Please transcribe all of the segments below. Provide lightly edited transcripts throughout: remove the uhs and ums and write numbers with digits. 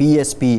PSP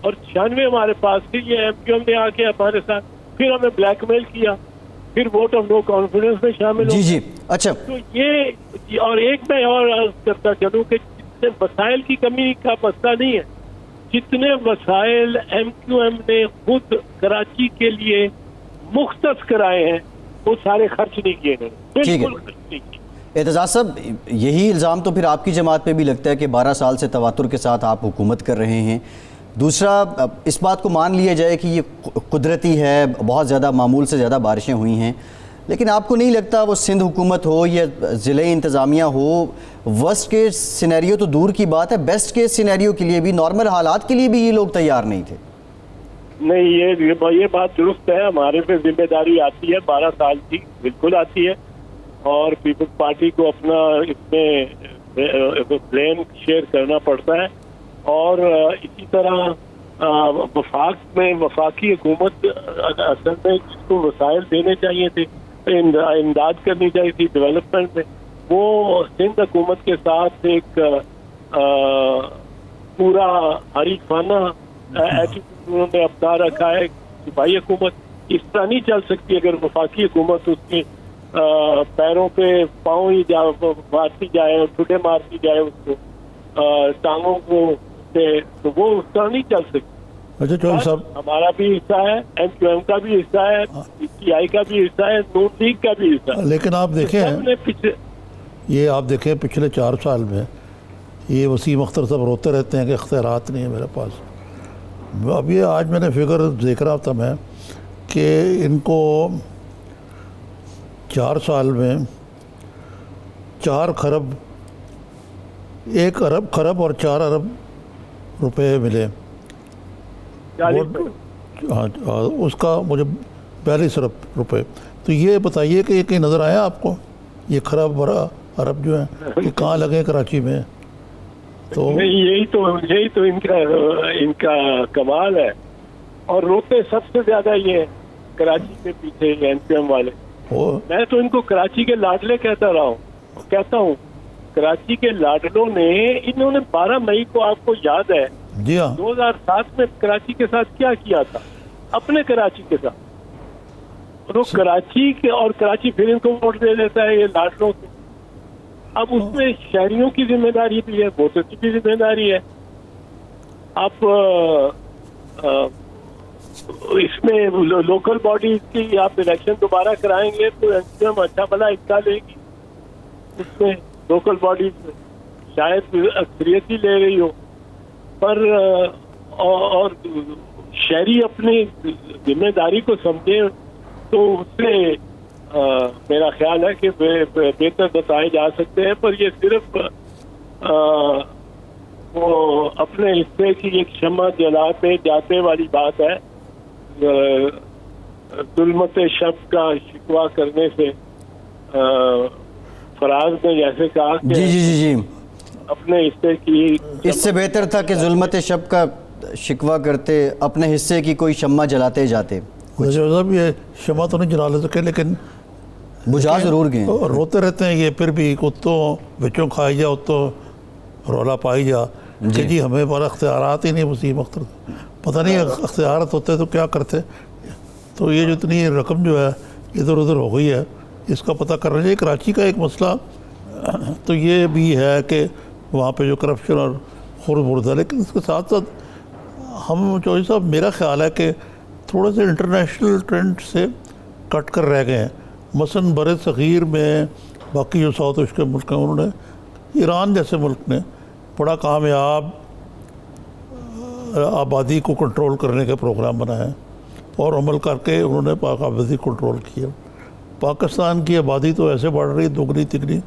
اور 96 ہمارے پاس تھی. یہ MQM نے آ کے ہمارے ساتھ پھر ہمیں بلیک میل کیا, پھر ووٹ آف نو کانفیڈنس میں شامل ہو. جی جی اچھا تو یہ اور ایک میں اور عرض کرتا چلوں کہ جتنے وسائل کی کمی کا مسئلہ نہیں ہے, جتنے وسائل MQM نے خود کراچی کے لیے مختص کرائے ہیں وہ سارے خرچ نہیں کیے گئے, ٹھیک ہے. بالکل خرچ نہیں کیے. اعتزاز صاحب, یہی الزام تو پھر آپ کی جماعت پہ بھی لگتا ہے کہ 12 سال سے تواتر کے ساتھ آپ حکومت کر رہے ہیں. دوسرا, اس بات کو مان لیا جائے کہ یہ قدرتی ہے, بہت زیادہ معمول سے زیادہ بارشیں ہوئی ہیں, لیکن آپ کو نہیں لگتا وہ سندھ حکومت ہو یا ضلعی انتظامیہ ہو, ورسٹ کیس سینیریو تو دور کی بات ہے, بیسٹ کیس سینیریو کے لیے بھی, نارمل حالات کے لیے بھی یہ لوگ تیار نہیں تھے؟ نہیں, یہ بات درست ہے. ہمارے پہ ذمہ داری آتی ہے 12 سال کی, بالکل آتی ہے, اور پیپلز پارٹی کو اپنا اس میں بلیم شیئر کرنا پڑتا ہے. اور اسی طرح وفاق میں وفاقی حکومت اصل میں جس کو وسائل دینے چاہیے تھے, امداد کرنی چاہیے تھی ڈیولپمنٹ میں, وہ سندھ حکومت کے ساتھ ایک پورا حریفانہ ایٹیٹیوڈ انہوں نے اپنا رکھا ہے. صوبائی حکومت اس طرح نہیں چل سکتی. اگر وفاقی حکومت اس کے پیروں پہ پاؤں ہی مارتی جائے اور ٹھڈے مارتی جائے اس کو ٹانگوں کو, تو وہ اس طرح نہیں چل سکتی. اچھا چوہدری صاحب, ہمارا بھی حصہ ہے, MQM کا بھی حصہ ہے, PTI کا بھی حصہ ہے, نون لیگ کا بھی حصہ ہے. لیکن آپ دیکھیں یہ آپ دیکھیں پچھلے 4 سال میں یہ وسیم اختر صاحب روتے رہتے ہیں کہ اختیارات نہیں ہے میرے پاس. اب یہ آج میں نے فگر دیکھ رہا تھا میں کہ ان کو 4 سال میں 4 خرب 1 ارب خرب اور 4 ارب روپے ملے. اس کا مجھے 42 ارب روپے. تو یہ بتائیے کہ یہ کہیں نظر آیا آپ کو یہ خراب ارب جو ہیں کہ کہاں لگے کراچی میں؟ تو یہی تو ان کا کمال ہے. اور روتے سب سے زیادہ یہ کراچی کے پیچھے MQM والے. میں تو ان کو کراچی کے لاڈلے کہتا ہوں. کراچی کے لاڈلوں نے, انہوں نے 12 مئی کو, آپ کو یاد ہے, جی ہاں, 2007 میں کراچی کے ساتھ کیا کیا تھا, اپنے کراچی کے ساتھ. تو کراچی کے, اور کراچی پھر ان کو ووٹ دے دیتا ہے یہ لاڈلوں سے. اب اس میں شہریوں کی ذمہ داری بھی ہے, ووٹر کی بھی ذمہ داری ہے. آپ اس میں لوکل باڈیز کی آپ الیکشن دوبارہ کرائیں گے تو MQM اچھا بھلا حصہ لے گی. اس میں لوکل باڈیز میں شاید اکثریت ہی لے رہی ہو, پر اور شہری اپنی ذمہ داری کو سمجھیں تو اس سے میرا خیال ہے کہ بہتر بتائے جا سکتے ہیں. پر یہ صرف وہ اپنے حصے کی ایک شمع جلاتے جاتے والی بات ہے. ظلمت شب کا شکوہ کرنے سے فراز نے جیسے کہا کہ جی اپنے حصے کی, اس سے بہتر تھا کہ ظلمت شب کا شکوہ کرتے, اپنے حصے کی کوئی شمع جلاتے جاتے. صاحب یہ شمع تو نہیں جلا لے سکے لیکن بجھا ضرور گئے. روتے رہتے ہیں یہ پھر بھی, اتوں بچوں کھائی جا اتوں رولا پائی جا کہ جی ہمیں پر اختیارات ہی نہیں. وسیم اختر پتہ نہیں اختیارات ہوتے تو کیا کرتے. تو یہ جو اتنی رقم جو ہے ادھر ادھر ہو گئی ہے, اس کا پتہ کرنا چاہیے. کراچی کا ایک مسئلہ تو یہ بھی ہے کہ وہاں پہ جو کرپشن اور خرد برد ہے, لیکن اس کے ساتھ ساتھ ہم چوہدری صاحب, میرا خیال ہے کہ تھوڑے سے انٹرنیشنل ٹرینڈ سے کٹ کر رہ گئے ہیں. مثلاً بر صغیر میں باقی جو ساؤتھ ایشیا کے ملک ہیں, انہوں نے, ایران جیسے ملک نے بڑا کامیاب آبادی کو کنٹرول کرنے کا پروگرام بنایا ہے اور عمل کر کے انہوں نے پاک آبادی کنٹرول کیا. پاکستان کی آبادی تو ایسے بڑھ رہی دگنی تگنی,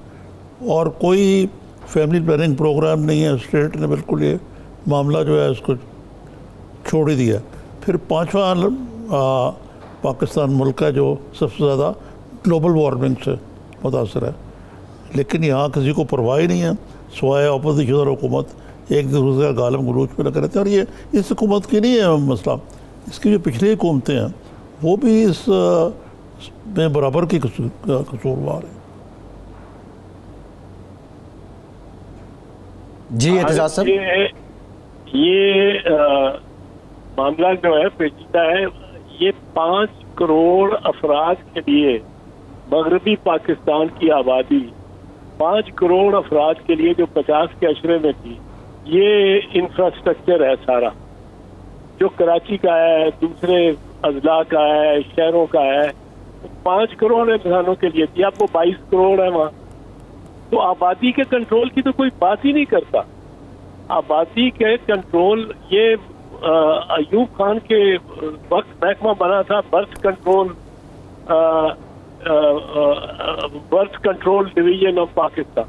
اور کوئی فیملی پلاننگ پروگرام نہیں ہے. اسٹیٹ نے بالکل یہ معاملہ جو ہے اس کو چھوڑ ہی دیا. پھر 5واں پاکستان ملک ہے جو سب سے زیادہ گلوبل وارمنگ سے متاثر ہے, لیکن یہاں کسی کو پرواہ ہی نہیں ہے سوائے اپوزیشن اور حکومت ایک دوسرے کا گالم گلوچ پہ لگے رہتے ہیں. اور یہ اس حکومت کی نہیں ہے مسئلہ, اس کی جو پچھلی حکومتیں ہیں وہ بھی اس میں برابر کی قصوروار ہیں. جی اعتزاز صاحب, یہ معاملہ جو ہے پیچیدہ ہے. یہ 5 کروڑ افراد کے لیے مغربی پاکستان کی آبادی 5 کروڑ افراد کے لیے جو 50 کے عشرے میں تھی, یہ انفراسٹرکچر ہے سارا جو کراچی کا ہے, دوسرے اضلاع کا ہے, شہروں کا ہے. 5 کروڑ انسانوں کے لیے تھی, آپ کو 22 کروڑ ہے وہاں. تو آبادی کے کنٹرول کی تو کوئی بات ہی نہیں کرتا. آبادی کے کنٹرول یہ ایوب خان کے وقت محکمہ بنا تھا birth control division of Pakistan.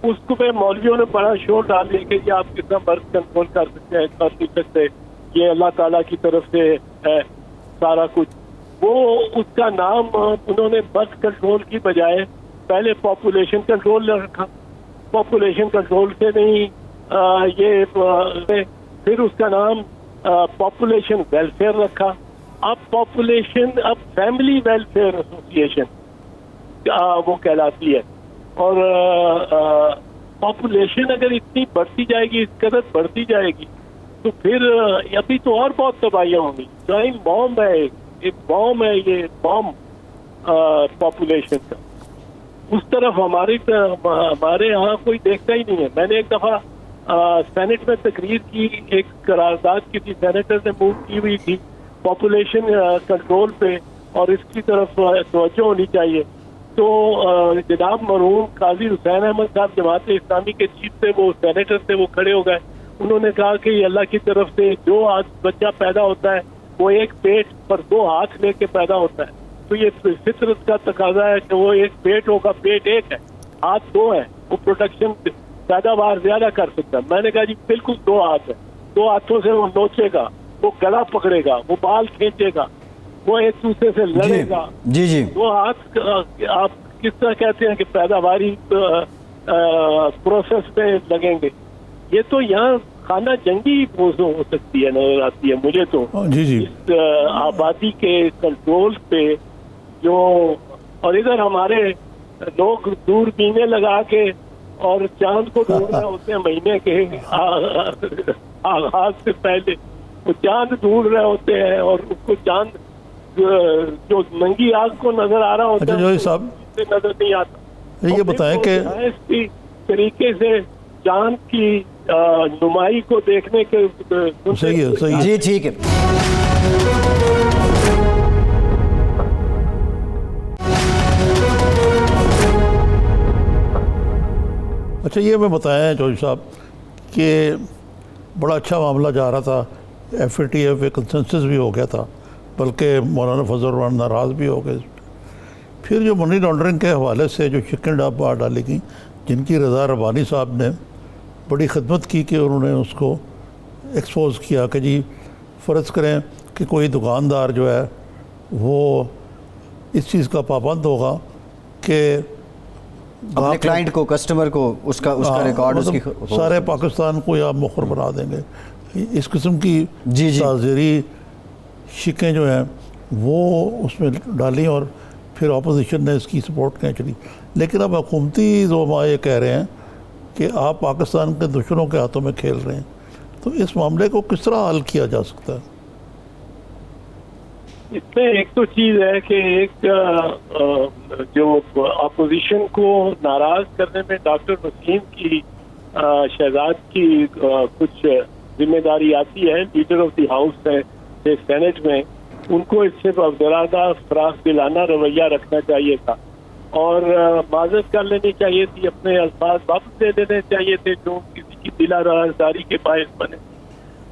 اس کو پہ مولویوں نے بڑا شور ڈال دیا کہ یہ آپ کتنا برتھ کنٹرول کر سکتے ہیں, کر نہیں سکتے, یہ اللہ تعالیٰ کی طرف سے ہے سارا کچھ. وہ اس کا نام انہوں نے برتھ کنٹرول کی بجائے پہلے پاپولیشن کنٹرول رکھا. پاپولیشن کنٹرول سے نہیں یہ پھر اس کا نام پاپولیشن ویلفیئر رکھا. اب فیملی ویلفیئر ایسوسیشن وہ کہلاتی ہے. اور پاپولیشن اگر اتنی بڑھتی جائے گی, اس قدر بڑھتی جائے گی, تو پھر ابھی تو اور بہت تباہیاں ہوں گی. ٹائم بام ہے, ایک بام ہے یہ بام پاپولیشن کا. اس طرف ہمارے یہاں کوئی دیکھتا ہی نہیں ہے. میں نے ایک دفعہ سینٹ میں تقریر کی, ایک قرارداد کسی سینیٹر نے موو کی ہوئی تھی پاپولیشن کنٹرول پہ, اور اس کی طرف توجہ ہونی چاہیے. تو جناب مرحوم قاضی حسین احمد صاحب جماعت اسلامی کے چیف تھے, وہ سینیٹر تھے, وہ کھڑے ہو گئے. انہوں نے کہا کہ اللہ کی طرف سے جو آج بچہ پیدا ہوتا ہے وہ ایک پیٹ پر 2 ہاتھ لے کے پیدا ہوتا ہے. تو یہ فطرت کا تقاضا ہے کہ وہ ایک پیٹ ہوگا, پیٹ ایک ہے, ہاتھ 2 ہیں, وہ پروڈکشن پیداوار زیادہ کر سکتا ہے. میں نے کہا جی بالکل 2 ہاتھ ہیں, 2 ہاتھوں سے وہ نوچے گا, وہ گلا پکڑے گا, وہ بال کھینچے گا, وہ ایک دوسرے سے لڑے گا. جی جی 2 ہاتھ آپ کس طرح کہتے ہیں کہ پیداواری پروسیس میں لگیں گے. یہ تو یہاں خانہ جنگی موضوع ہو سکتی ہے, نظر آتی ہے مجھے تو. جی جی اس آبادی کے کنٹرول پہ جو, اور ادھر ہمارے لوگ دور بینے لگا کے اور چاند کو ڈھونڈ رہے ہوتے ہیں مہینے کے آغاز سے پہلے. وہ چاند ڈھونڈ رہے ہوتے ہیں اور اس کو چاند جو ننگی آنکھ کو نظر آ رہا ہوتا ہے جوہری صاحب نظر نہیں آتا. یہ بتائیں کہ اس طریقے سے چاند کی نمائی کو دیکھنے کے صحیح ہے جی ٹھیک ہے. اچھا یہ میں بتایا جوہری صاحب کہ بڑا اچھا معاملہ جا رہا تھا, ایف اے ٹی ایف پہ کنسنسس بھی ہو گیا تھا, بلکہ مولانا فضل الرحمان ناراض بھی ہو گئے. پھر جو منی لانڈرنگ کے حوالے سے جو شکن ڈاب باہر ڈالی گئی, جن کی رضا ربانی صاحب نے بڑی خدمت کی کہ انہوں نے اس کو ایکسپوز کیا کہ جی فرض کریں کہ کوئی دکاندار جو ہے وہ اس چیز کا پابند ہوگا کہ اپنے کلائنٹ کو, کسٹمر کو اس کا ریکارڈ اس کی سارے پاکستان کو یا مخر بنا دیں گے. اس قسم کی جی تعزیری شکیں جو ہیں وہ اس میں ڈالیں, اور پھر اپوزیشن نے اس کی سپورٹ کہیں چلی. لیکن اب حکومتی زعماء یہ کہہ رہے ہیں کہ آپ پاکستان کے دشمنوں کے ہاتھوں میں کھیل رہے ہیں. تو اس معاملے کو کس طرح حل کیا جا سکتا ہے؟ اس میں ایک تو چیز ہے کہ ایک جو اپوزیشن کو ناراض کرنے میں ڈاکٹر وسیم کی شہزاد کی کچھ ذمہ داری آتی ہے. لیڈر آف دی ہاؤس ہے سینٹ میں, ان کو اس سے زیادہ فراخ دلانہ رویہ رکھنا چاہیے تھا اور معذرت کر لینی چاہیے تھی, اپنے الفاظ واپس دے دینے چاہیے تھے جو کسی کی دلا رازداری کے باعث بنے.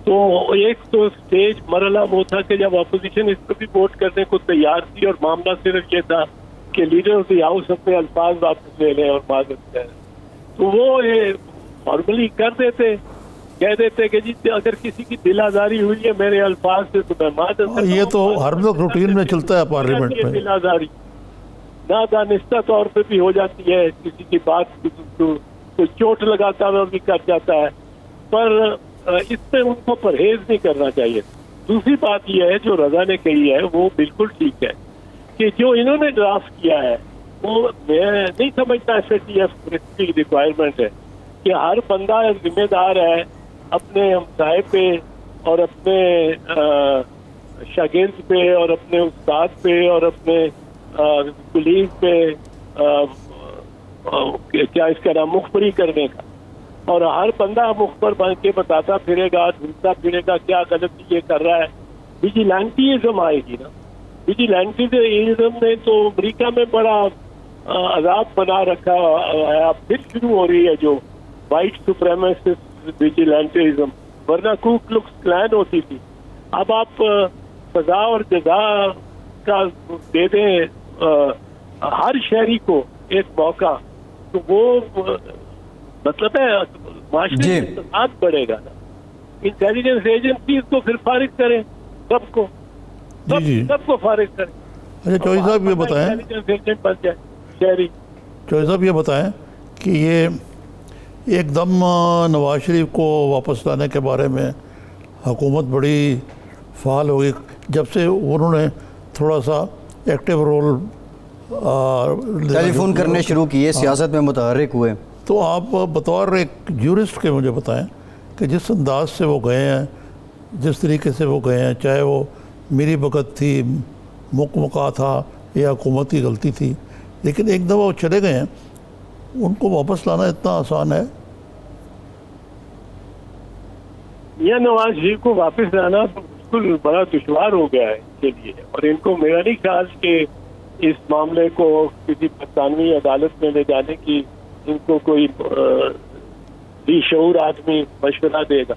تو ایک تو سٹیج مرحلہ وہ تھا کہ جب اپوزیشن اس پہ بھی ووٹ کرنے کو تیار تھی اور معاملہ صرف یہ تھا کہ لیڈر آف دی ہاؤس اپنے الفاظ واپس لے لیں اور معذرت کریں, تو وہ فارملی کر دیتے, کہہ دیتے کہ جی اگر کسی کی دل آزاری ہوئی ہے میرے الفاظ سے تو میں معذرت. یہ تو ہر وقت روٹین میں چلتا ہے پارلیمنٹ میں. دل آزاری نادانستہ طور پہ بھی ہو جاتی ہے, کسی کی بات کو چوٹ لگاتا ہوا بھی کر جاتا ہے, پر اس سے ان کو پرہیز نہیں کرنا چاہیے. دوسری بات یہ ہے جو رضا نے کہی ہے وہ بالکل ٹھیک ہے کہ جو انہوں نے ڈرافٹ کیا ہے وہ میں نہیں سمجھتا ایف اے ٹی ایف کی ریکوائرمنٹ ہے کہ ہر بندہ ذمہ دار ہے اپنے ہمسائے پہ اور اپنے شاگرد پہ اور اپنے استاد پہ اور اپنے کلیگ پہ کیا اس کا نام مخبری کرنے کا، اور ہر بندہ مخبر بن کے بتاتا پھرے گا، ڈھونڈتا پھرے گا کیا غلطی یہ کر رہا ہے. ویجیلانٹیزم آئے گی نا. ویجیلانٹیزم نے تو امریکہ میں بڑا عذاب بنا رکھا ہے. اب پھر شروع ہو رہی ہے جو وائٹ سپریمیسسٹ ویجیلانٹیزم، ورنہ کو کلکس کلان ہوتی تھی. اب آپ سزا اور جزا کا دے دیں ہر شہری کو ایک موقع، تو وہ مطلب ہے معاشرے میں اقتصاد بڑھے گا نا. انٹیلیجنس ایجنسیز کو پھر فارغ کریں، سب کو سب کو فارغ کریں. اچھا چوہدری صاحب یہ بتائیں، انٹیلیجنس ایجنٹ بن جائے شہری. چوہدری صاحب یہ بتائیں کہ یہ ایک دم نواز شریف کو واپس لانے کے بارے میں حکومت بڑی فعال ہوگی جب سے انہوں نے تھوڑا سا ایکٹیو رول ٹیلی فون کرنے شروع کیے، سیاست میں متحرک ہوئے. تو آپ بطور ایک جورسٹ کے مجھے بتائیں کہ جس انداز سے وہ گئے ہیں، جس طریقے سے وہ گئے ہیں، چاہے وہ میری بغت تھی، مکا تھا یا حکومت کی غلطی تھی، لیکن ایک دفعہ وہ چلے گئے ہیں، ان کو واپس لانا اتنا آسان ہے؟ یہ نواز شریف کو واپس لانا بالکل بڑا دشوار ہو گیا ہے ان کے لیے. اور ان کو میرا نہیں خیال کہ اس معاملے کو کسی برطانوی عدالت میں لے جانے کی ان کو کوئی بھی شعور آدمی مشورہ دے گا،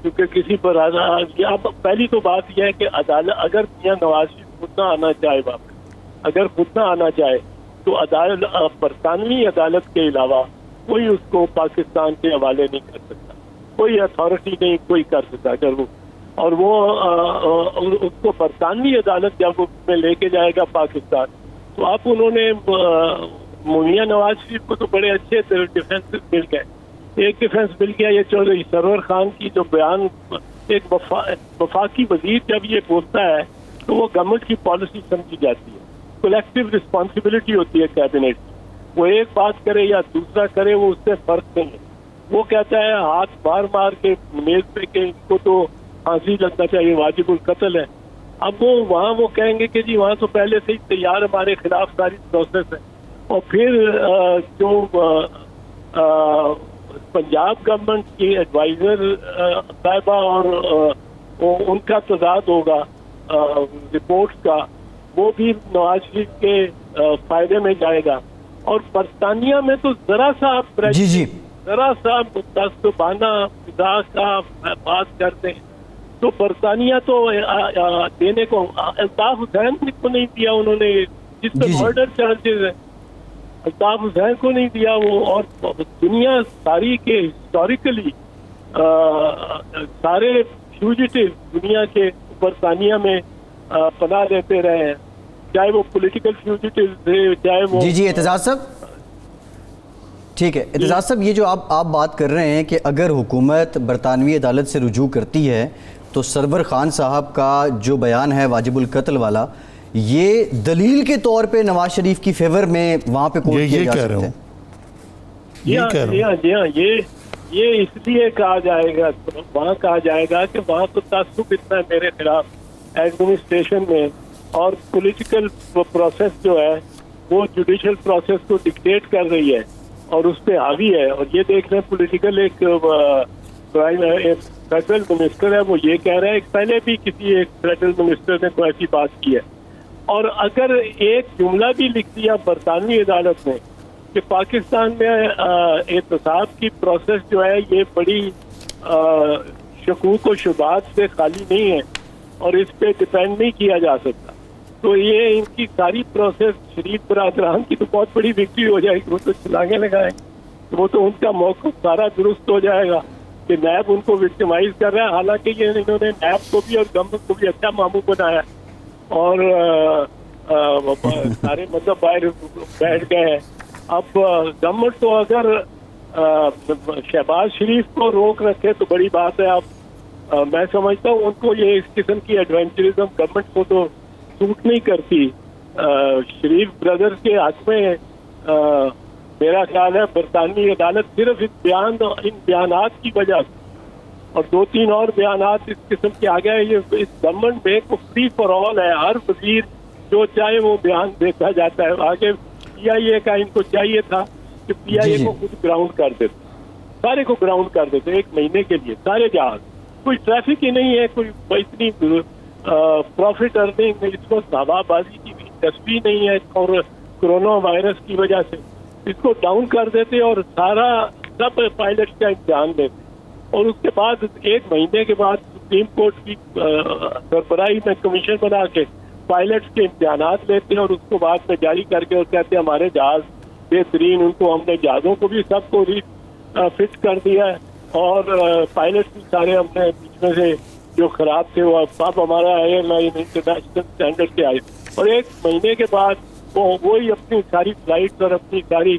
کیونکہ کسی پر اب پہلی تو بات یہ ہے کہ عدالت اگر میاں نواز شریف خود نہ آنا چاہے واپس، اگر خود نہ آنا چاہے تو برطانوی عدالت کے علاوہ کوئی اس کو پاکستان کے حوالے نہیں کر سکتا، کوئی اتھارٹی نہیں کوئی کر سکتا. اگر وہ اور وہ اس کو برطانوی عدالت جب میں لے کے جائے گا پاکستان، تو اب انہوں نے میاں نواز شریف کو تو بڑے اچھے ڈیفینس مل گئے. ایک ڈیفینس مل گیا یہ چودھری سرور خان کی جو بیان، ایک وفاقی وزیر جب یہ بولتا ہے تو وہ گورنمنٹ کی پالیسی سمجھی جاتی ہے. کولیکٹیو رسپانسبلٹی ہوتی ہے کیبنٹ کی. وہ ایک بات کرے یا دوسرا کرے وہ اس سے فرق نہیں ہے. وہ کہتا ہے ہاتھ مار کے میز پہ کہ ان کو تو پھانسی لگنا چاہیے، واجب القتل ہے. اب وہ وہاں وہ کہیں گے کہ جی وہاں تو پہلے سے ہی تیار ہمارے خلاف ساری پروسیس ہے. اور پھر جو پنجاب گورنمنٹ کی ایڈوائزر صاحبہ اور ان کا تضاد ہوگا رپورٹس کا، وہ بھی نواز شریف کے فائدے میں جائے گا. اور برطانیہ میں تو ذرا سا آپ ذرا سا متعصبانہ فضا کا بات کرتے ہیں تو برطانیہ تو دینے کو الطاف حسین کو نہیں دیا انہوں نے، جس پہ مرڈر چارجز ہیں، الطاف حسین کو نہیں دیا وہ. اور دنیا ساری کے ہسٹوریکلی سارے فیوجیٹیو دنیا کے برطانیہ میں پناہ لیتے رہے ہیں، چاہے وہ پولیٹیکل فیوجیٹیو تھے، چاہے وہ اعتزاز صاحب ٹھیک ہے. اعتزاز صاحب یہ جو آپ بات کر رہے ہیں کہ اگر حکومت برطانوی عدالت سے رجوع کرتی ہے تو سرور خان صاحب کا جو بیان ہے واجب القتل والا، یہ دلیل کے طور پہ نواز شریف کی فیور میں وہاں پہ کوٹ کیا جا سکتا ہے. جی ہاں یہ اس لیے کہا جائے گا، وہاں کہا جائے گا کہ وہاں تو تعصب اتنا ہے میرے خلاف ایڈمنسٹریشن میں، اور پولیٹیکل پروسیس جو ہے وہ جوڈیشل پروسیس کو ڈکٹیٹ کر رہی ہے اور اس پہ حاوی ہے. اور یہ دیکھ لیں پولیٹیکل ایک فیڈرل منسٹر ہے، وہ یہ کہہ رہا ہے، پہلے بھی کسی ایک فیڈرل منسٹر نے کوئی ایسی بات کی ہے. اور اگر ایک جملہ بھی لکھ دیا برطانوی عدالت نے کہ پاکستان میں احتساب کی پروسیس جو ہے یہ بڑی شکوک و شبہات سے خالی نہیں ہے اور اس پہ ڈپینڈ نہیں کیا جا سکتا، تو یہ ان کی ساری پروسیس شریف برادران کی تو بہت بڑی وکٹری ہو جائے گی. وہ تو چھلانگیں لگائیں، وہ تو ان کا موقف سارا درست ہو جائے گا کہ نیب ان کو وکٹمائز کر رہا ہے. حالانکہ یہ انہوں نے نیب کو بھی اور گورنمنٹ کو بھی اچھا ماموں بنایا اور سارے مطلب باہر بیٹھ گئے ہیں. اب گورنمنٹ تو اگر شہباز شریف کو روک رکھے تو بڑی بات ہے. اب میں سمجھتا ہوں ان کو یہ اس قسم کی ایڈونچرزم گورنمنٹ کو تو سوٹ نہیں کرتی. شریف بردرز کے حق میں میرا خیال ہے برطانوی عدالت صرف ان بیانات کی وجہ سے اور 2-3 اور بیانات اس قسم کے آ گئے. یہ اس گورنمنٹ میں کو فری فار آل ہے, ہر وزیر جو چاہے وہ بیان دیتا جاتا ہے. آگے پی آئی اے کا ان کو چاہیے تھا کہ پی آئی اے کو خود گراؤنڈ کر دیتے, سارے کو گراؤنڈ کر دیتے 1 مہینے کے لیے, سارے جہاز. کوئی ٹریفک ہی نہیں ہے, کوئی اتنی پروفٹ ارننگ, اس کو ہوا بازی کی بھی دلچسپی نہیں ہے, اور کرونا وائرس کی وجہ سے اس کو ڈاؤن کر دیتے اور سارا سب پائلٹ کا امتحان لیتے. اور اس کے بعد 1 مہینے کے بعد سپریم کورٹ کی سربراہی میں کمیشن بنا کے پائلٹس کے امتحانات لیتے ہیں اور اس کو بعد میں جاری کر کے اور کہتے ہیں ہمارے جہاز بہترین, ان کو ہم نے جہازوں کو بھی سب کو فٹ کر دیا ہے, اور پائلٹس بھی سارے ہم نے بیچ میں سے جو خراب تھے وہ اب ہمارا ایئر لائن انٹرنیشنل اسٹینڈرڈ کے آئے. اور 1 مہینے کے بعد وہی اپنی ساری فلائٹس اور اپنی ساری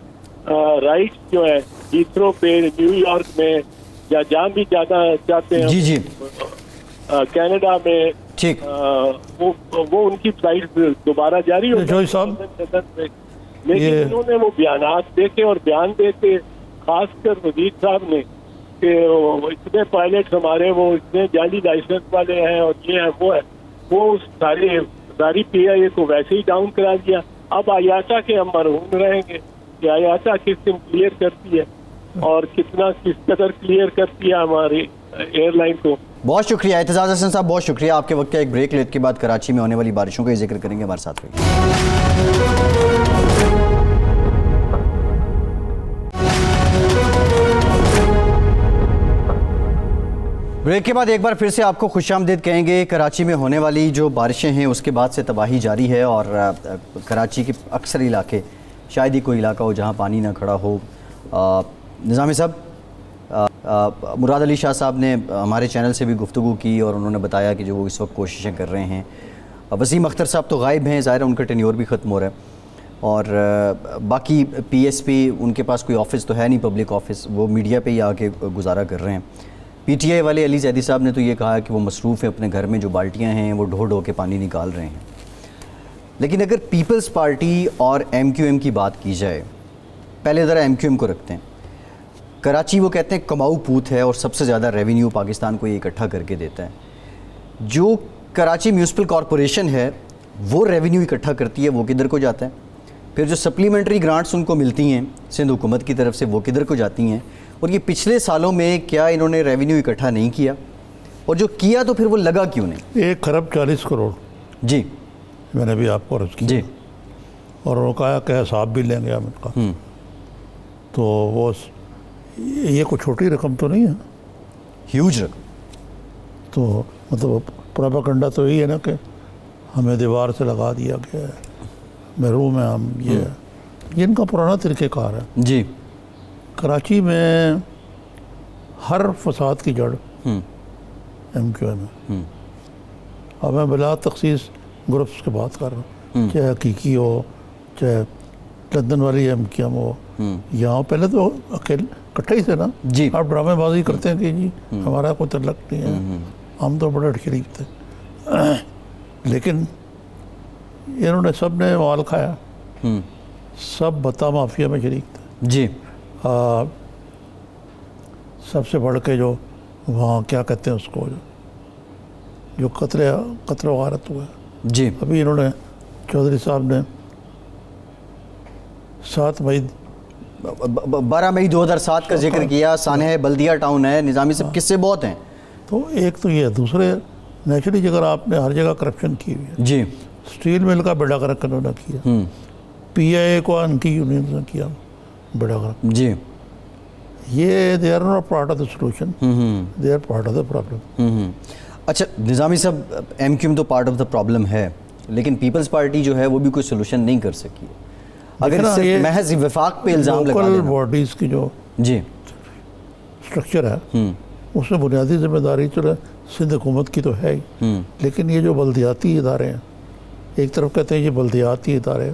رائٹس جو ہے ہیتھرو پہ, نیو یارک میں, یا جہاں بھی جانا چاہتے ہیں جی جی کینیڈا میں, ٹھیک, وہ ان کی فلائٹ دوبارہ جاری ہو جوئی صاحب, لیکن انہوں نے وہ بیانات دیکھے اور بیان دیتے, خاص کر وزیر صاحب نے, کہ اتنے پائلٹ ہمارے وہ اتنے جعلی لائسنس والے ہیں اور یہ ہے وہ ہے, وہ ساری پی آئی اے کو ویسے ہی ڈاؤن کرا دیا. اب آیاٹا کے ہم مرہون رہیں گے کہ آیاٹا کس دن کلیئر کرتی ہے اور کس قدر کلیئر کرتی ہے ہماری ایئر لائن کو. بہت شکریہ اعتزاز حسن صاحب, بہت شکریہ آپ کے وقت کا. ایک بریک لینے کے بعد کراچی میں ہونے والی بارشوں کا ذکر کریں گے, ہمارے ساتھ رہیے. بریک کے بعد ایک بار پھر سے آپ کو خوش آمدید کہیں گے. کراچی میں ہونے والی جو بارشیں ہیں اس کے بعد سے تباہی جاری ہے, اور کراچی کے اکثر علاقے, شاید ہی کوئی علاقہ ہو جہاں پانی نہ کھڑا ہو. نظامی صاحب, مراد علی شاہ صاحب نے ہمارے چینل سے بھی گفتگو کی اور انہوں نے بتایا کہ جو وہ اس وقت کوششیں کر رہے ہیں. وسیم اختر صاحب تو غائب ہیں, ظاہر ہے ان کا ٹینیور بھی ختم ہو رہا ہے, اور باقی پی ایس پی ان کے پاس کوئی آفس تو ہے نہیں, پبلک آفس, وہ میڈیا پہ ہی آ کے گزارا کر رہے ہیں. پی ٹی آئی والے علی زیدی صاحب نے تو یہ کہا کہ وہ مصروف ہیں, اپنے گھر میں جو بالٹیاں ہیں وہ ڈھو ڈھو کے پانی نکال رہے ہیں. لیکن اگر پیپلز پارٹی اور ایم کیو ایم کی بات کی جائے, پہلے ذرا ایم کیو ایم کو رکھتے ہیں. کراچی وہ کہتے ہیں کماؤ پوت ہے اور سب سے زیادہ ریونیو پاکستان کو یہ اکٹھا کر کے دیتا ہے. جو کراچی میونسپل کارپوریشن ہے وہ ریونیو اکٹھا کرتی ہے, وہ کدھر کو جاتا ہے؟ پھر جو سپلیمنٹری گرانٹس ان کو ملتی ہیں سندھ حکومت کی طرف سے وہ کدھر کو جاتی ہیں؟ اور یہ پچھلے سالوں میں کیا انہوں نے ریونیو اکٹھا نہیں کیا؟ اور جو کیا تو پھر وہ لگا کیوں نہیں؟ 1.40 کروڑ جی میں نے بھی آپ کو عرض کیا, جی, اور وہ کہا کہ حساب بھی لیں گے ہم ان کا. تو وہ یہ کوئی چھوٹی رقم تو نہیں ہے, ہیوج رقم. تو مطلب پروپیگنڈا تو یہی ہے نا کہ ہمیں دیوار سے لگا دیا گیا ہے, محروم ہیں ہم, یہ ان کا پرانا طریقہ کار ہے. جی, کراچی میں ہر فساد کی جڑ ایم کیو ایم ہے. اب میں بلا تخصیص گروپس کی بات کر رہا ہوں, چاہے حقیقی ہو, چاہے لندن والی ایم کیو ایم ہو. یہاں پہلے تو اکیلے اکٹھے ہی تھے نا, جی, آپ ڈرامے بازی کرتے ہیں کہ جی ہمارا کوئی تعلق نہیں ہے, ہم تو بڑے شریک تھے. لیکن انہوں نے سب نے مال کھایا, سب بتا مافیا میں شریک تھے. جی, سب سے بڑھ کے جو وہاں کیا کہتے ہیں اس کو, جو قتل و غارت ہوا ہے. جی, ابھی انہوں نے چودھری صاحب نے 7 مئی 12 مئی 2007 کا ذکر کیا. سانحہ بلدیہ ٹاؤن ہے, نظامی صاحب قصے بہت ہیں. تو ایک تو یہ, دوسرے نیچرلی اگر آپ نے ہر جگہ کرپشن کی ہوئی ہے. جی, اسٹیل مل کا بیڑا گرک انہوں نے کیا, پی آئی اے کو انٹی یونین نے کیا بیڑا گرک. جی, یہ they are not part of the solution, they are part of the problem. اچھا Nizami Sahab, M Q M تو پارٹ آف دا پرابلم ہے, لیکن پیپلز پارٹی جو ہے وہ بھی کوئی سولوشن نہیں کر سکی. اگر صرف محض وفاق پہ الزام لگا لوکل دینا. باڈیز کی جو جی, اسٹرکچر ہے اس میں بنیادی ذمہ داری چلے سندھ حکومت کی تو ہے ہی, لیکن یہ جو بلدیاتی ادارے ہیں, ایک طرف کہتے ہیں یہ بلدیاتی ادارے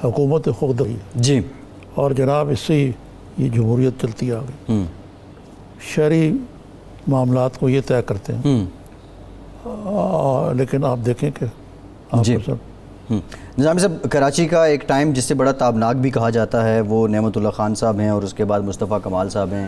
حکومت خود ہے, جی, اور جناب اس سے یہ جمہوریت چلتی آ گئی. شہری معاملات کو یہ طے کرتے ہیں, لیکن آپ دیکھیں کہ جی. نظامی صاحب, کراچی کا ایک ٹائم جس سے بڑا تابناک بھی کہا جاتا ہے وہ نعمت اللہ خان صاحب ہیں, اور اس کے بعد مصطفیٰ کمال صاحب ہیں,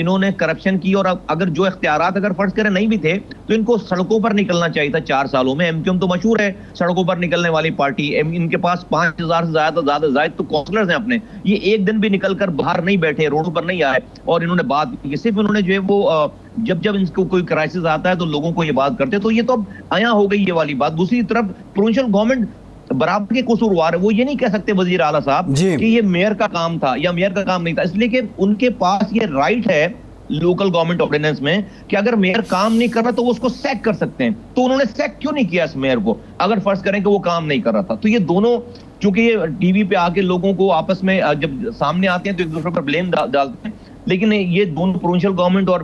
انہوں نے کرپشن کی, اور اگر جو اختیارات اگر فرض کریں نہیں بھی تھے تو ان کو سڑکوں پر نکلنا چاہیے تھا 4 سالوں میں. ایم کیو ایم تو مشہور ہے سڑکوں پر نکلنے والی پارٹی, ان کے پاس 5000 سے زیادہ زائد تو کونسلرز ہیں اپنے, یہ ایک دن بھی نکل کر باہر نہیں بیٹھے, روڈوں پر نہیں آئے اور انہوں نے بات کی. صرف انہوں نے جو ہے وہ جب ان کو کوئی کرائسس آتا ہے تو لوگوں کو یہ بات کرتے, تو یہ تو اب آیا ہو گئی یہ والی بات. دوسری طرف پروونشل گورنمنٹ برابر کے قصوروار ہے, وہ یہ نہیں کہہ سکتے وزیر اعلیٰ صاحب کہ یہ میئر کا کام تھا یا میئر کا کام نہیں تھا, اس لیے کہ ان کے پاس یہ رائٹ ہے لوکل گورنمنٹ آرڈیننس میں کہ اگر میئر کام نہیں کر رہا تو وہ اس کو سیک کر سکتے ہیں. تو انہوں نے سیک کیوں نہیں کیا اس میئر کو, اگر فرض کریں کہ وہ کام نہیں کر رہا تھا؟ تو یہ دونوں چونکہ یہ ٹی وی پہ آ کے لوگوں کو آپس میں جب سامنے آتے ہیں تو ایک دوسرے پر بلیم ڈالتے ہیں, لیکن یہ دونوں پروونشل گورنمنٹ اور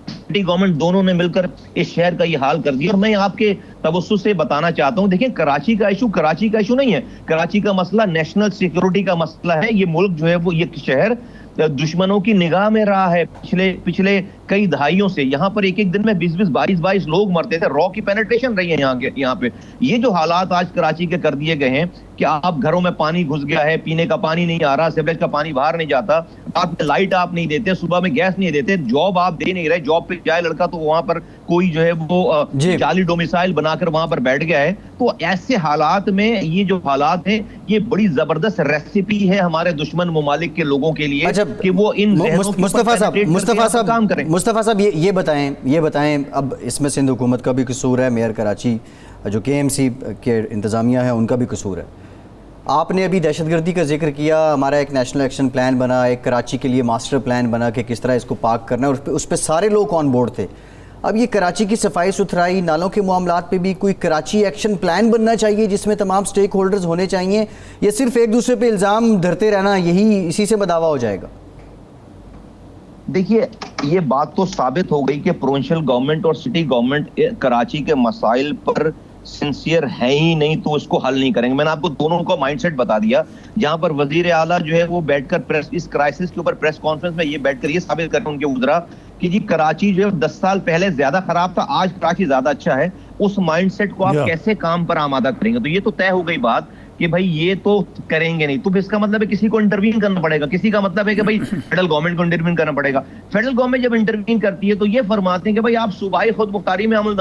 سٹی گورنمنٹ دونوں نے مل کر اس شہر کا یہ حال کر دیا. اور میں آپ کے توسط سے بتانا چاہتا ہوں, دیکھیں کراچی کا ایشو نہیں ہے, کراچی کا مسئلہ نیشنل سیکیورٹی کا مسئلہ ہے. یہ ملک جو ہے وہ یہ شہر دشمنوں کی نگاہ میں رہا ہے پچھلے کئی دہائیوں سے. یہاں پر ایک دن میں 20 22 لوگ مرتے تھے, را کی پینیٹریشن رہی ہے یہاں پہ. یہ جو حالات آج کراچی کے کر دیے گئے ہیں کہ آپ گھروں میں پانی گھس گیا ہے, پینے کا پانی نہیں آ رہا, سیوریج کا پانی باہر نہیں جاتا, رات میں لائٹ آپ نہیں دیتے, صبح میں گیس نہیں دیتے, جاب آپ دے نہیں رہے, جاب پہ جائے لڑکا تو وہاں پر کوئی جو ہے وہ جعلی ڈومیسائل بنا کر وہاں پر بیٹھ گیا ہے. تو ایسے حالات میں یہ جو حالات ہیں یہ بڑی زبردست ریسیپی ہے ہمارے دشمن ممالک کے لوگوں کے لیے کہ وہ ان مصطفیٰ صاحب یہ بتائیں اب اس میں سندھ حکومت کا بھی قصور ہے, میئر کراچی جو کے ایم سی کے انتظامیہ ہیں ان کا بھی قصور ہے. آپ نے ابھی دہشت گردی کا ذکر کیا, ہمارا ایک نیشنل ایکشن پلان بنا, ایک کراچی کے لیے ماسٹر پلان بنا کہ کس طرح اس کو پاک کرنا ہے, اور اس پہ سارے لوگ آن بورڈ تھے. اب یہ کراچی کی صفائی ستھرائی, نالوں کے معاملات پہ بھی کوئی کراچی ایکشن پلان بننا چاہیے جس میں تمام سٹیک ہولڈرز ہونے چاہیے, یا صرف ایک دوسرے پہ الزام دھرتے رہنا یہی اسی سے بداوا ہو جائے گا؟ دیکھیے یہ بات تو ثابت ہو گئی کہ پروونشل گورنمنٹ اور سٹی گورنمنٹ کراچی کے مسائل پر سنسیئر ہے ہی نہیں, تو اس کو حل نہیں کریں گے. میں نے آپ کو دونوں کا مائنڈ سیٹ بتا دیا, جہاں پر وزیر اعلیٰ جو ہے وہ بیٹھ کر اس کرائسس کے اوپر پریس کانفرنس میں یہ بیٹھ کر یہ ثابت کر رہے ہیں ان کے وزراء کہ جی کراچی جو ہے 10 سال پہلے زیادہ خراب تھا, آج کراچی زیادہ اچھا ہے. اس مائنڈ سیٹ کو آپ کیسے کام پر آمادہ کریں گے؟ تو یہ تو طے ہو گئی بات کہ بھائی یہ تو کریں گے نہیں. تو اس کا مطلب ہے کسی کو انٹروین کرنا پڑے گا, کسی کا مطلب ہے کہ بھائی فیڈرل گورنمنٹ کو انٹروین کرنا پڑے گا. فیڈرل گورنمنٹ جب انٹروین کرتی ہے تو یہ فرماتے ہیں کہ بھائی آپ صوبائی خود مختاری میں عمل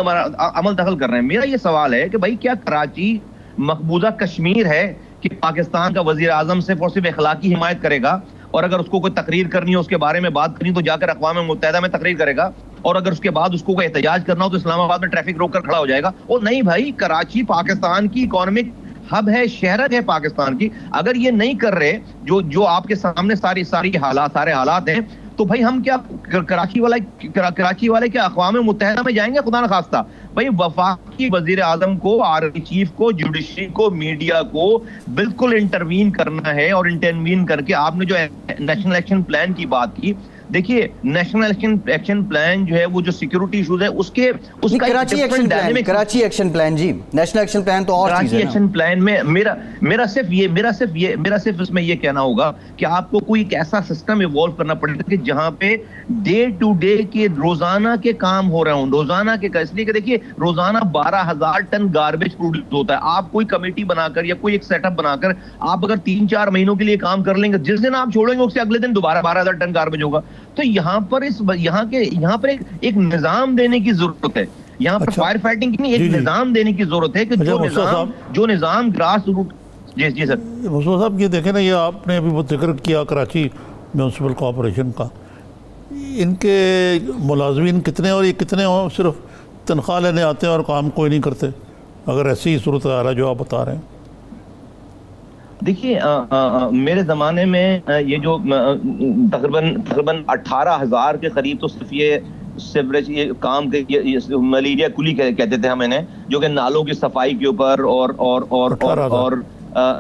دخل کر رہے ہیں. میرا یہ سوال ہے کہ بھائی کیا کراچی مقبوضہ کشمیر ہے کہ پاکستان کا وزیر اعظم صرف اور صرف اخلاقی حمایت کرے گا, اور اگر اس کو کوئی تقریر کرنی ہو, اس کے بارے میں بات کرنی تو جا کر اقوام متحدہ میں تقریر کرے گا, اور اگر اس کے بعد اس کو کوئی احتجاج کرنا ہو تو اسلام آباد میں ٹریفک روک کر کھڑا ہو جائے گا؟ اور نہیں بھائی, کراچی پاکستان کی اکانومک ہب ہے, شہرت ہے پاکستان کی. اگر یہ نہیں کر رہے جو آپ کے سامنے سارے حالات ہیں, تو بھائی ہم کیا کراچی والے کیا اقوام متحدہ میں جائیں گے؟ خدا نخواستہ بھائی وفاقی وزیر اعظم کو, آرمی چیف کو, جوڈیشری کو, میڈیا کو بالکل انٹروین کرنا ہے. اور انٹروین کر کے آپ نے جو نیشنل ایکشن پلان کی بات کی, دیکھیے نیشنل ایکشن پلان جو ہے وہ جو سیکیورٹی ایشوز ہے اس کا کراچی ایکشن پلان جی, نیشنل ایکشن پلان تو اور چیز ہے. کراچی ایکشن پلان میں میرا صرف اس میں یہ کہنا ہوگا کہ آپ کو کوئی ایک ایسا سسٹم ایوالو کرنا پڑے گا کہ جہاں پہ ڈے ٹو ڈے کے روزانہ کے کام ہو رہے ہوں, روزانہ کے, اس لیے کہ دیکھیے روزانہ 12,000 ٹن گاربیج پروڈیوس ہوتا ہے. آپ کوئی کمیٹی بنا کر یا کوئی ایک سیٹ اپ بنا کر آپ اگر 3-4 مہینوں کے لیے کام کر لیں گے, جس دن آپ چھوڑیں گے اس سے اگلے دن دوبارہ 12,000 ٹن گاربیج ہوگا. تو یہاں پر ایک نظام دینے کی ضرورت ہے. یہاں پر فائر فائٹنگ کی نہیں, ایک نظام دینے کی ضرورت ہے کہ جو نظام گراس روٹ. جی سر مصطفیٰ صاحب یہ دیکھیں نا, یہ آپ نے ابھی وہ ذکر کیا کراچی میونسپل کارپوریشن کا, ان کے ملازمین کتنے اور یہ کتنے صرف تنخواہ لینے آتے ہیں اور کام کوئی نہیں کرتے, اگر ایسی ہی صورت حال ہے جو آپ بتا رہے ہیں؟ دیکھیے میرے زمانے میں یہ جو تقریباً 18,000 کے قریب تو صرف یہ سیوریج یہ کام ملیریا کلی کہتے تھے ہم انہیں, جو کہ نالوں کی صفائی کے اوپر اور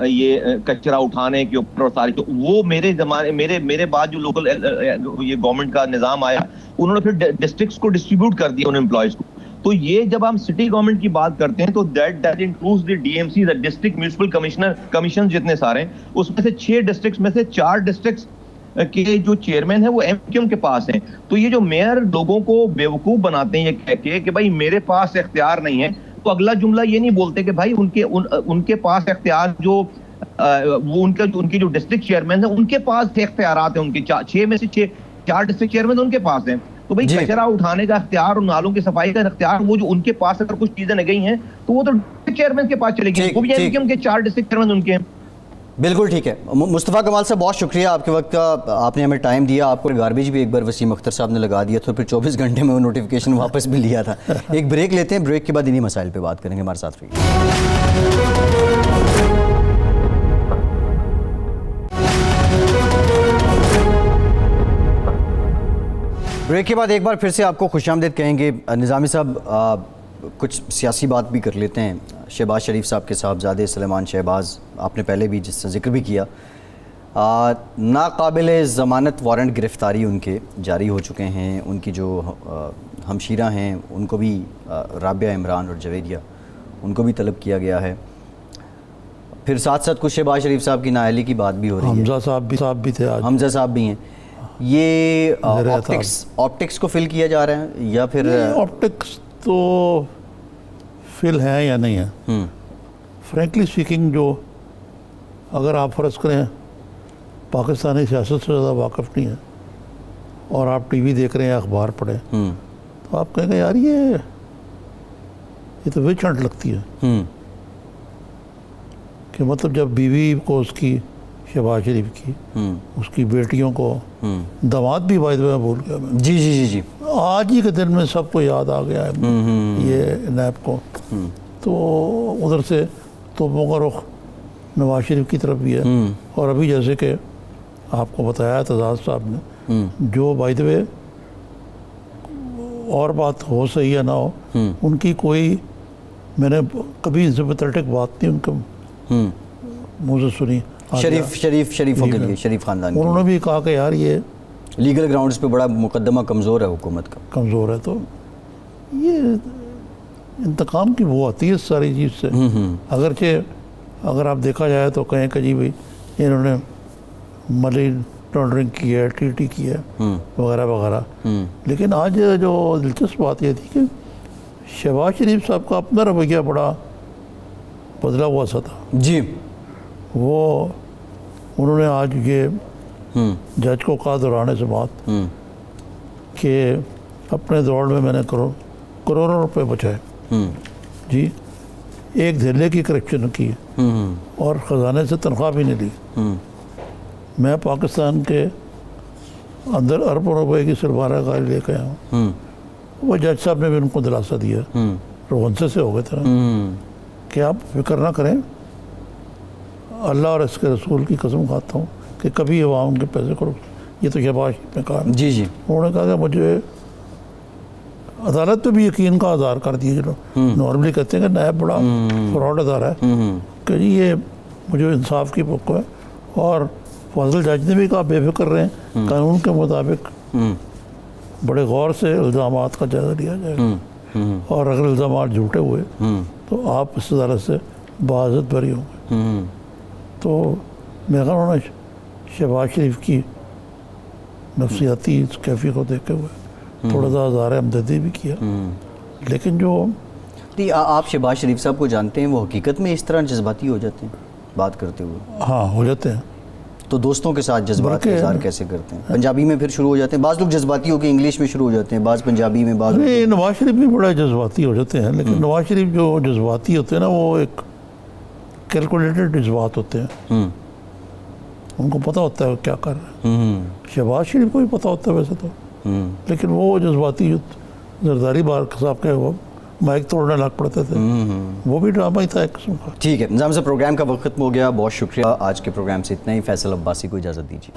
یہ کچرا اٹھانے کے اوپر اور ساری, وہ میرے زمانے میرے بعد جو لوکل یہ گورنمنٹ کا نظام آیا انہوں نے پھر ڈسٹرکٹس کو ڈسٹریبیوٹ کر دیا ان امپلائیز کو. تو یہ جب ہم سٹی گورنمنٹ کی بات کرتے ہیں تو that includes the D M C, district municipal commission جتنے سارے, اس میں سے 6 ڈسٹرکٹس میں سے 4 ڈسٹرکٹس کے جو چیئرمین ہیں وہ ایم کیو ایم کے پاس ہیں. تو یہ جو میئر لوگوں کو بیوقوف بناتے ہیں یہ کہہ کے کہ بھائی میرے پاس اختیار نہیں ہے, تو اگلا جملہ یہ نہیں بولتے کہ بھائی ان کے پاس اختیار جو وہ ان کے جو ڈسٹرکٹ چیئرمین ہیں ان کے پاس اختیارات ہیں, ان کے 6 میں سے 4 ڈسٹرکٹ چیئرمین ان کے پاس ہیں. تو بھائی کچرا اٹھانے کا اختیار اور نالوں کی صفائی کا اختیار وہ جو ان کے پاس اگر کچھ چیزیں گئی ہیں تو وہ تو ڈسٹرکٹ چیئرمین کے پاس چلے گی. وہ بھی یعنی کہ ان کے 4 ڈسٹرکٹ چیئرمین ان کے ہیں. بالکل ٹھیک ہے. مصطفیٰ کمال صاحب بہت شکریہ آپ کے وقت کا, آپ نے ہمیں ٹائم دیا. آپ کو گاربیج بھی ایک بار وسیم اختر صاحب نے لگا دیا تھا, پھر 24 گھنٹے میں وہ نوٹیفیکیشن واپس بھی لیا تھا. ایک بریک لیتے ہیں, بریک کے بعد انہی مسائل پہ بات کریں گے. ہمارے ساتھ رہیے. بریک کے بعد ایک بار پھر سے آپ کو خوش آمدید کہیں گے. نظامی صاحب کچھ سیاسی بات بھی کر لیتے ہیں. شہباز شریف صاحب کے صاحبزادے سلیمان شہباز, آپ نے پہلے بھی جس سے ذکر بھی کیا, ناقابل ضمانت وارنٹ گرفتاری ان کے جاری ہو چکے ہیں. ان کی جو ہمشیرہ ہیں ان کو بھی, رابعہ عمران اور جویریہ, ان کو بھی طلب کیا گیا ہے. پھر ساتھ ساتھ کچھ شہباز شریف صاحب کی نااہلی کی بات بھی ہو رہی ہے. حمزہ صاحب بھی تھے آج. حمزہ صاحب بھی ہیں. یہ آپٹکس کو فل کیا جا رہا ہے یا پھر آپٹکس تو فل ہے یا نہیں ہے؟ فرینکلی اسپیکنگ, جو اگر آپ فرض کریں پاکستانی سیاست سے زیادہ واقف نہیں ہے اور آپ ٹی وی دیکھ رہے ہیں, اخبار پڑھیں, تو آپ کہیں گے یار یہ تو وچ ہنٹ لگتی ہے. کہ مطلب جب بیوی کو اس کی شہباز شریف کی, اس کی بیٹیوں کو, داماد بھی بائی دی وے بھول گیا میں, جی آج ہی کے دن میں سب کو یاد آ گیا ہے یہ نیب کو. تو ادھر سے توپوں کا رخ نواز شریف کی طرف بھی ہے. اور ابھی جیسے کہ آپ کو بتایا تزاد صاحب نے, جو بائی دی وے اور بات ہو صحیح یا نہ ہو, ان کی کوئی, میں نے کبھی سمپیتھیٹک بات نہیں ان کے منہ سے سنی. شریفوں کے لیے, شریف خاندان کے انہوں نے بھی کہا کہ یار یہ لیگل گراؤنڈز پہ بڑا مقدمہ کمزور ہے حکومت کا, کمزور ہے. تو یہ انتقام کی وہ آتی ہے اس ساری چیز سے. اگرچہ اگر آپ دیکھا جائے تو کہیں کہ جی بھائی انہوں نے منی لانڈرنگ کی ہے, ٹی ٹی کی ہے وغیرہ وغیرہ. لیکن آج جو دلچسپ بات یہ تھی کہ شہباز شریف صاحب کا اپنا رویہ بڑا بدلا ہوا سا تھا. جی, وہ انہوں نے آج یہ جج کو کہا دہرانے سے بات کہ اپنے دوڑ میں میں نے کروڑوں روپے بچائے جی, ایک دھیلے کی کرپشن کی اور خزانے سے تنخواہ بھی نہیں لی. میں پاکستان کے اندر اربوں روپے کی سرمایہ کاری لے کے آیا ہوں. وہ جج صاحب نے بھی ان کو دلاسا دیا, روغنسے سے ہو گئے تھے کہ آپ فکر نہ کریں, اللہ اور اس کے رسول کی قسم کھاتا ہوں کہ کبھی عوام کے پیسے کو, یہ تو شہباز شریف نے کہا. جی انہوں نے کہا کہ مجھے عدالت پہ بھی یقین کا اظہار کر دیا. جو نارملی کہتے ہیں کہ نیب بڑا فراڈ ادارہ ہے, کہ جی یہ مجھے انصاف کی پکو ہے. اور فاضل جج نے بھی کہا بے فکر رہے ہیں, قانون کے مطابق بڑے غور سے الزامات کا جائزہ لیا جائے گا, اور اگر الزامات جھوٹے ہوئے تو آپ اس عدالت سے بحاجت بری ہوں گے. تو میرا خیال انہوں نے شہباز شریف کی نفسیاتی اس کیفی کو دیکھتے ہوئے تھوڑا سا اظہار ہمدردی بھی کیا. لیکن جو آپ شہباز شریف صاحب کو جانتے ہیں, وہ حقیقت میں اس طرح جذباتی ہو جاتے ہیں بات کرتے ہوئے؟ ہاں ہو جاتے ہیں. تو دوستوں کے ساتھ جذبات کا اظہار کیسے کرتے ہیں؟ پنجابی میں پھر شروع ہو جاتے ہیں, بعض لوگ جذباتی ہو کے انگلش میں شروع ہو جاتے ہیں, بعض پنجابی میں, بعض نواز شریف بھی بڑا جذباتی ہو جاتے ہیں. لیکن نواز شریف جو جذباتی ہوتے ہیں نا, وہ ایک کیلکولیٹڈ جذبات ہوتے ہیں. ان کو پتہ ہوتا ہے وہ کیا کر رہے ہیں. شہباز شریف کو بھی پتہ ہوتا ہے ویسے تو, لیکن وہ جذباتی زرداری بار صاحب کے وہ مائک توڑنے لگ پڑتے تھے, وہ بھی ڈرامہ ہی تھا ایک قسم کا. ٹھیک ہے نظام سے پروگرام کا وقت ختم ہو گیا. بہت شکریہ. آج کے پروگرام سے اتنا ہی. فیصل عباسی کو اجازت دیجیے.